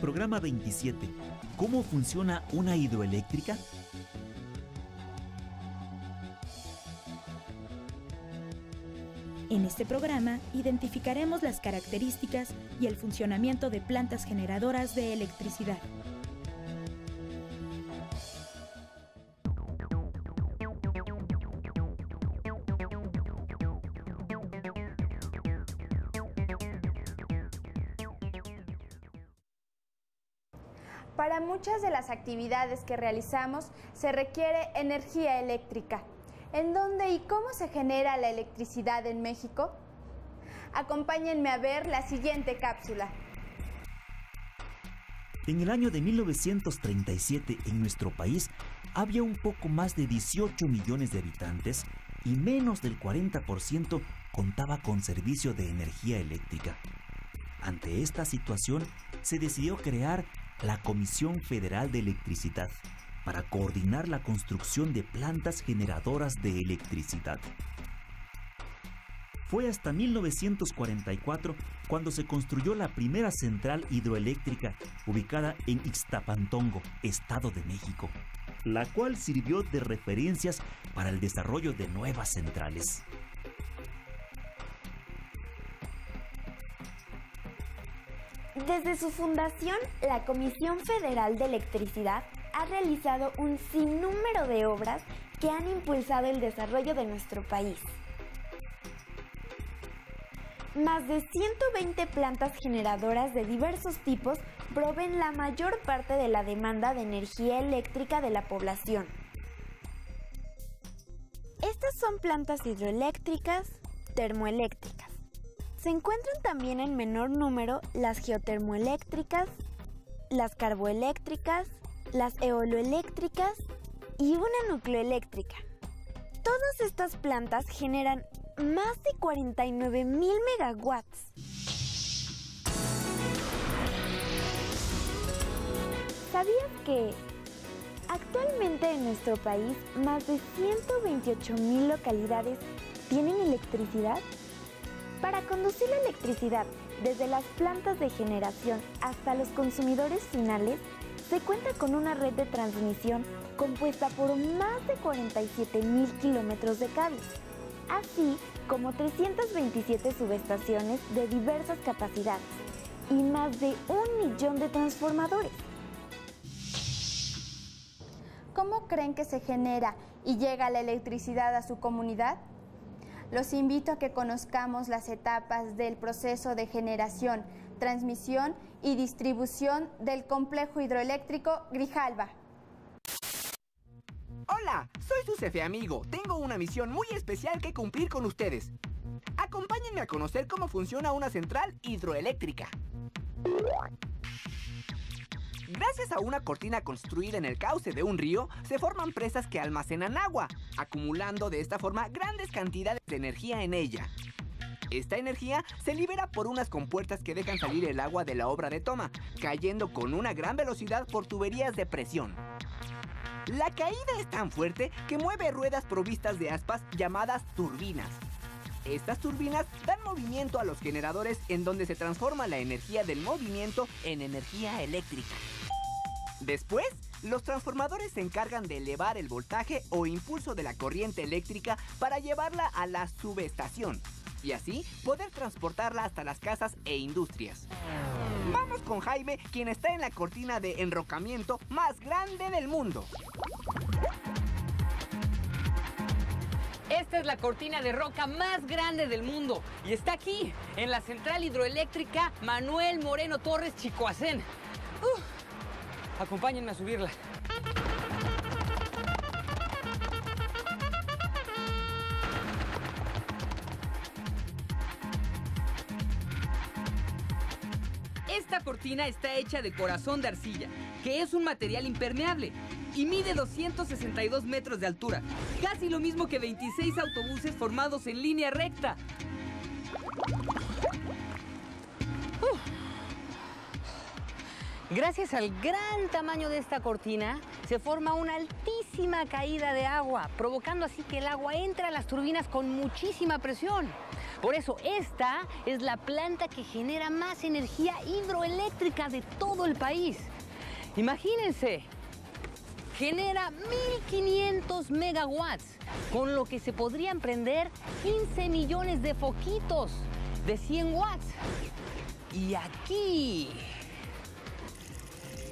Programa 27. ¿Cómo funciona una hidroeléctrica? En este programa identificaremos las características y el funcionamiento de plantas generadoras de electricidad. Para muchas de las actividades que realizamos se requiere energía eléctrica. ¿En dónde y cómo se genera la electricidad en México? Acompáñenme a ver la siguiente cápsula. En el año de 1937, en nuestro país, había un poco más de 18 millones de habitantes y menos del 40% contaba con servicio de energía eléctrica. Ante esta situación, se decidió crear la Comisión Federal de Electricidad para coordinar la construcción de plantas generadoras de electricidad. Fue hasta 1944 cuando se construyó la primera central hidroeléctrica ubicada en Ixtapantongo, Estado de México, la cual sirvió de referencias para el desarrollo de nuevas centrales. Desde su fundación, la Comisión Federal de Electricidad ha realizado un sinnúmero de obras que han impulsado el desarrollo de nuestro país. Más de 120 plantas generadoras de diversos tipos proveen la mayor parte de la demanda de energía eléctrica de la población. Estas son plantas hidroeléctricas, termoeléctricas. Se encuentran también en menor número las geotermoeléctricas, las carboeléctricas, las eoloeléctricas y una nucleoeléctrica. Todas estas plantas generan más de 49,000 megawatts. ¿Sabías que actualmente en nuestro país más de 128,000 localidades tienen electricidad? Para conducir la electricidad desde las plantas de generación hasta los consumidores finales, se cuenta con una red de transmisión compuesta por más de 47,000 kilómetros de cables, así como 327 subestaciones de diversas capacidades y más de 1 millón de transformadores. ¿Cómo creen que se genera y llega la electricidad a su comunidad? Los invito a que conozcamos las etapas del proceso de generación, transmisión y distribución del complejo hidroeléctrico Grijalba. Hola, soy su jefe amigo. Tengo una misión muy especial que cumplir con ustedes. Acompáñenme a conocer cómo funciona una central hidroeléctrica. Gracias a una cortina construida en el cauce de un río, se forman presas que almacenan agua, acumulando de esta forma grandes cantidades de energía en ella. Esta energía se libera por unas compuertas que dejan salir el agua de la obra de toma, cayendo con una gran velocidad por tuberías de presión. La caída es tan fuerte que mueve ruedas provistas de aspas llamadas turbinas. Estas turbinas dan movimiento a los generadores en donde se transforma la energía del movimiento en energía eléctrica. Después, los transformadores se encargan de elevar el voltaje o impulso de la corriente eléctrica para llevarla a la subestación y así poder transportarla hasta las casas e industrias. Vamos con Jaime, quien está en la cortina de enrocamiento más grande del mundo. Esta es la cortina de roca más grande del mundo y está aquí, en la central hidroeléctrica Manuel Moreno Torres Chicoacén. Acompáñenme a subirla. Esta cortina está hecha de corazón de arcilla, que es un material impermeable, y mide 262 metros de altura, casi lo mismo que 26 autobuses formados en línea recta. Gracias al gran tamaño de esta cortina, se forma una altísima caída de agua, provocando así que el agua entre a las turbinas con muchísima presión. Por eso, esta es la planta que genera más energía hidroeléctrica de todo el país. Imagínense, genera 1500 megawatts, con lo que se podrían prender 15 millones de foquitos de 100 watts. Y aquí,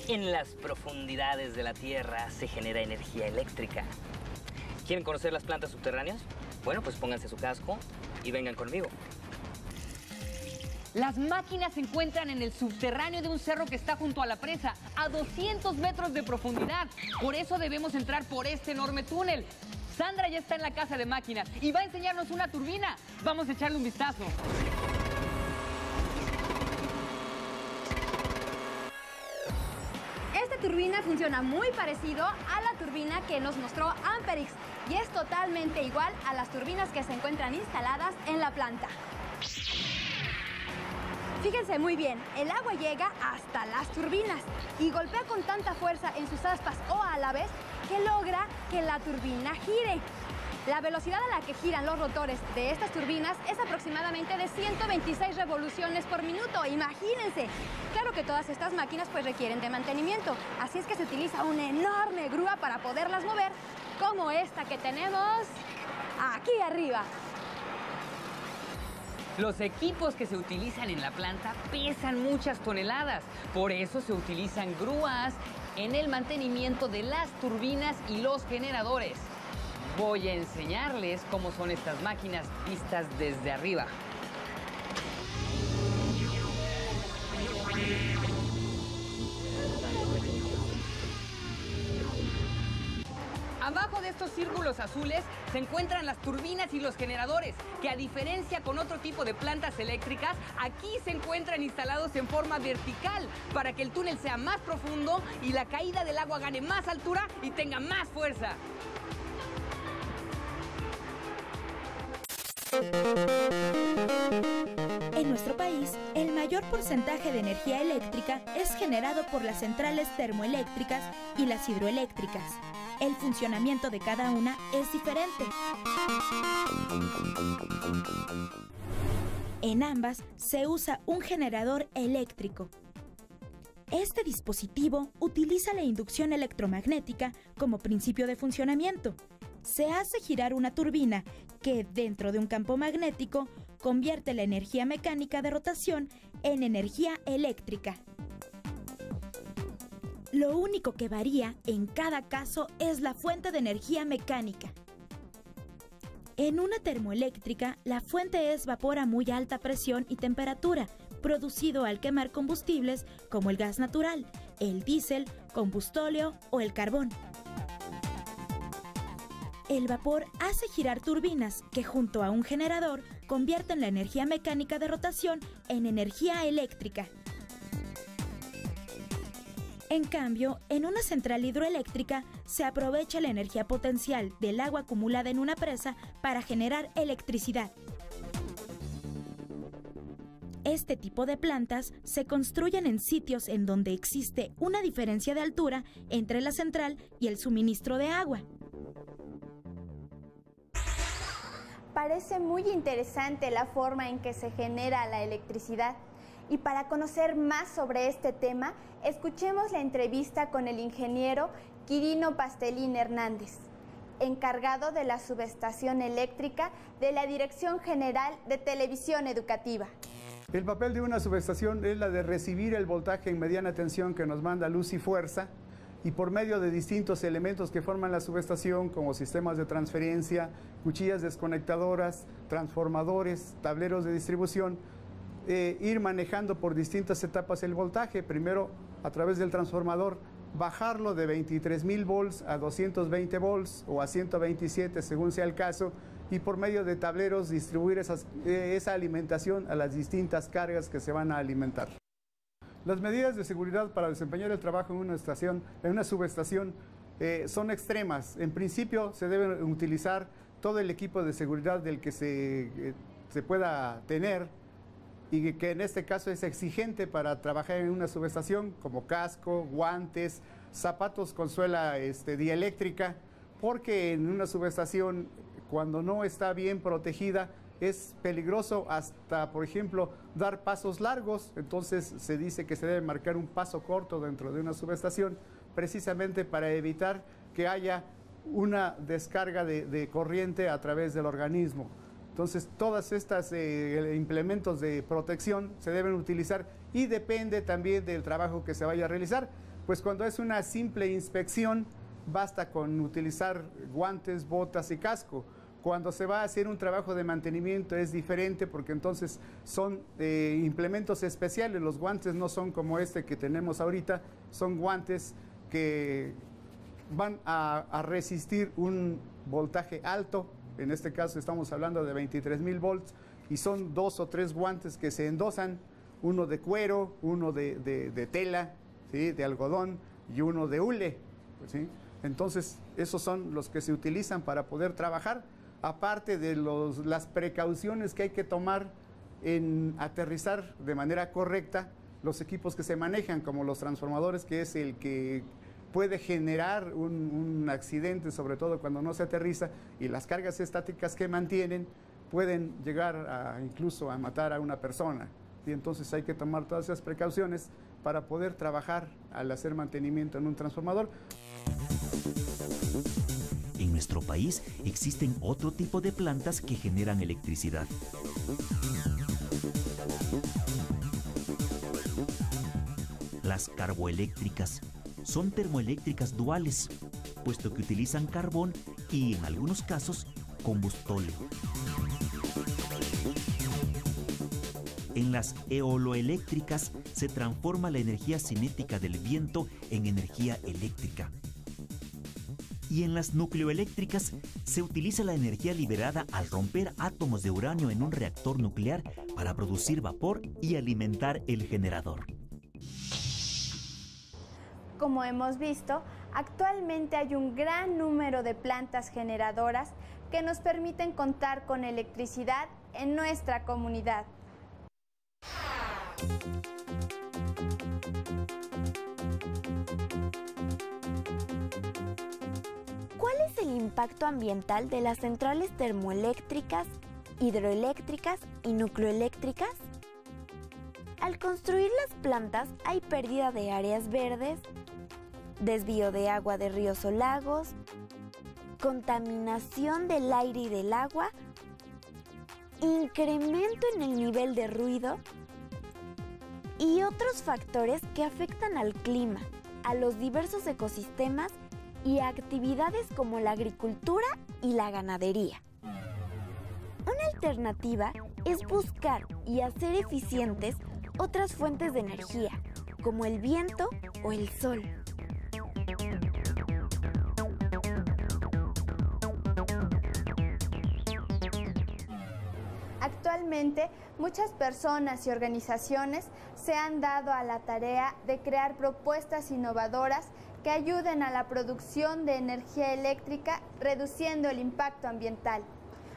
en las profundidades de la Tierra, se genera energía eléctrica. ¿Quieren conocer las plantas subterráneas? Bueno, pues pónganse su casco y vengan conmigo. Las máquinas se encuentran en el subterráneo de un cerro que está junto a la presa, a 200 metros de profundidad. Por eso debemos entrar por este enorme túnel. Sandra ya está en la casa de máquinas y va a enseñarnos una turbina. Vamos a echarle un vistazo. Esta turbina funciona muy parecido a la turbina que nos mostró Amperix y es totalmente igual a las turbinas que se encuentran instaladas en la planta. Fíjense muy bien, el agua llega hasta las turbinas y golpea con tanta fuerza en sus aspas o álabes que logra que la turbina gire. La velocidad a la que giran los rotores de estas turbinas es aproximadamente de 126 revoluciones por minuto. Imagínense. Claro que todas estas máquinas pues requieren de mantenimiento, así es que se utiliza una enorme grúa para poderlas mover, como esta que tenemos aquí arriba. Los equipos que se utilizan en la planta pesan muchas toneladas. Por eso se utilizan grúas en el mantenimiento de las turbinas y los generadores. Voy a enseñarles cómo son estas máquinas vistas desde arriba. Abajo de estos círculos azules se encuentran las turbinas y los generadores, que a diferencia con otro tipo de plantas eléctricas, aquí se encuentran instalados en forma vertical para que el túnel sea más profundo y la caída del agua gane más altura y tenga más fuerza. En nuestro país, el mayor porcentaje de energía eléctrica es generado por las centrales termoeléctricas y las hidroeléctricas. El funcionamiento de cada una es diferente. En ambas se usa un generador eléctrico. Este dispositivo utiliza la inducción electromagnética como principio de funcionamiento. Se hace girar una turbina que, dentro de un campo magnético, convierte la energía mecánica de rotación en energía eléctrica. Lo único que varía en cada caso es la fuente de energía mecánica. En una termoeléctrica, la fuente es vapor a muy alta presión y temperatura, producido al quemar combustibles como el gas natural, el diésel, combustóleo o el carbón. El vapor hace girar turbinas que, junto a un generador, convierten la energía mecánica de rotación en energía eléctrica. En cambio, en una central hidroeléctrica se aprovecha la energía potencial del agua acumulada en una presa para generar electricidad. Este tipo de plantas se construyen en sitios en donde existe una diferencia de altura entre la central y el suministro de agua. Parece muy interesante la forma en que se genera la electricidad. Y para conocer más sobre este tema, escuchemos la entrevista con el ingeniero Quirino Pastelín Hernández, encargado de la subestación eléctrica de la Dirección General de Televisión Educativa. El papel de una subestación es la de recibir el voltaje en mediana tensión que nos manda luz y fuerza, y por medio de distintos elementos que forman la subestación, como sistemas de transferencia, cuchillas desconectadoras, transformadores, tableros de distribución, ir manejando por distintas etapas el voltaje. Primero, a través del transformador, bajarlo de 23.000 volts a 220 volts o a 127 según sea el caso, y por medio de tableros distribuir esa alimentación a las distintas cargas que se van a alimentar. Las medidas de seguridad para desempeñar el trabajo en una subestación son extremas. En principio se debe utilizar todo el equipo de seguridad del que se pueda tener, y que en este caso es exigente para trabajar en una subestación, como casco, guantes, zapatos con suela dieléctrica, porque en una subestación, cuando no está bien protegida, es peligroso hasta, por ejemplo, dar pasos largos. Entonces se dice que se debe marcar un paso corto dentro de una subestación, precisamente para evitar que haya una descarga de corriente a través del organismo. Entonces, todas estas implementos de protección se deben utilizar y depende también del trabajo que se vaya a realizar. Pues cuando es una simple inspección, basta con utilizar guantes, botas y casco. Cuando se va a hacer un trabajo de mantenimiento es diferente, porque entonces son implementos especiales. Los guantes no son como este que tenemos ahorita, son guantes que van a resistir un voltaje alto. En este caso estamos hablando de 23,000 volts, y son 2 o 3 guantes que se endosan, uno de cuero, uno de tela, ¿sí?, de algodón, y uno de hule, ¿sí? Entonces esos son los que se utilizan para poder trabajar, aparte de las precauciones que hay que tomar en aterrizar de manera correcta los equipos que se manejan, como los transformadores, que es el que puede generar un accidente, sobre todo cuando no se aterriza, y las cargas estáticas que mantienen pueden llegar incluso a matar a una persona. Y entonces hay que tomar todas esas precauciones para poder trabajar al hacer mantenimiento en un transformador. En nuestro país existen otro tipo de plantas que generan electricidad. Las carboeléctricas son termoeléctricas duales, puesto que utilizan carbón y, en algunos casos, combustóleo. En las eoloeléctricas se transforma la energía cinética del viento en energía eléctrica. Y en las nucleoeléctricas se utiliza la energía liberada al romper átomos de uranio en un reactor nuclear para producir vapor y alimentar el generador. Como hemos visto, actualmente hay un gran número de plantas generadoras que nos permiten contar con electricidad en nuestra comunidad. ¿Cuál es el impacto ambiental de las centrales termoeléctricas, hidroeléctricas y nucleoeléctricas? Al construir las plantas hay pérdida de áreas verdes, desvío de agua de ríos o lagos, contaminación del aire y del agua, incremento en el nivel de ruido y otros factores que afectan al clima, a los diversos ecosistemas y a actividades como la agricultura y la ganadería. Una alternativa es buscar y hacer eficientes otras fuentes de energía, como el viento o el sol. Actualmente, muchas personas y organizaciones se han dado a la tarea de crear propuestas innovadoras que ayuden a la producción de energía eléctrica, reduciendo el impacto ambiental.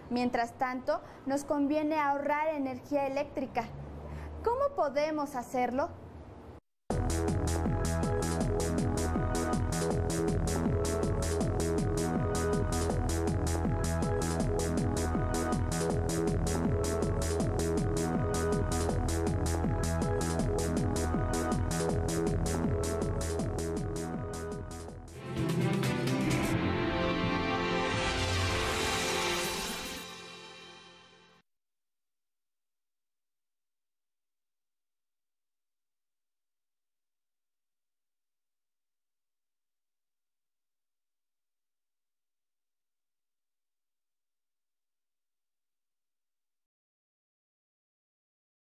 Mientras tanto, nos conviene ahorrar energía eléctrica. ¿Cómo podemos hacerlo?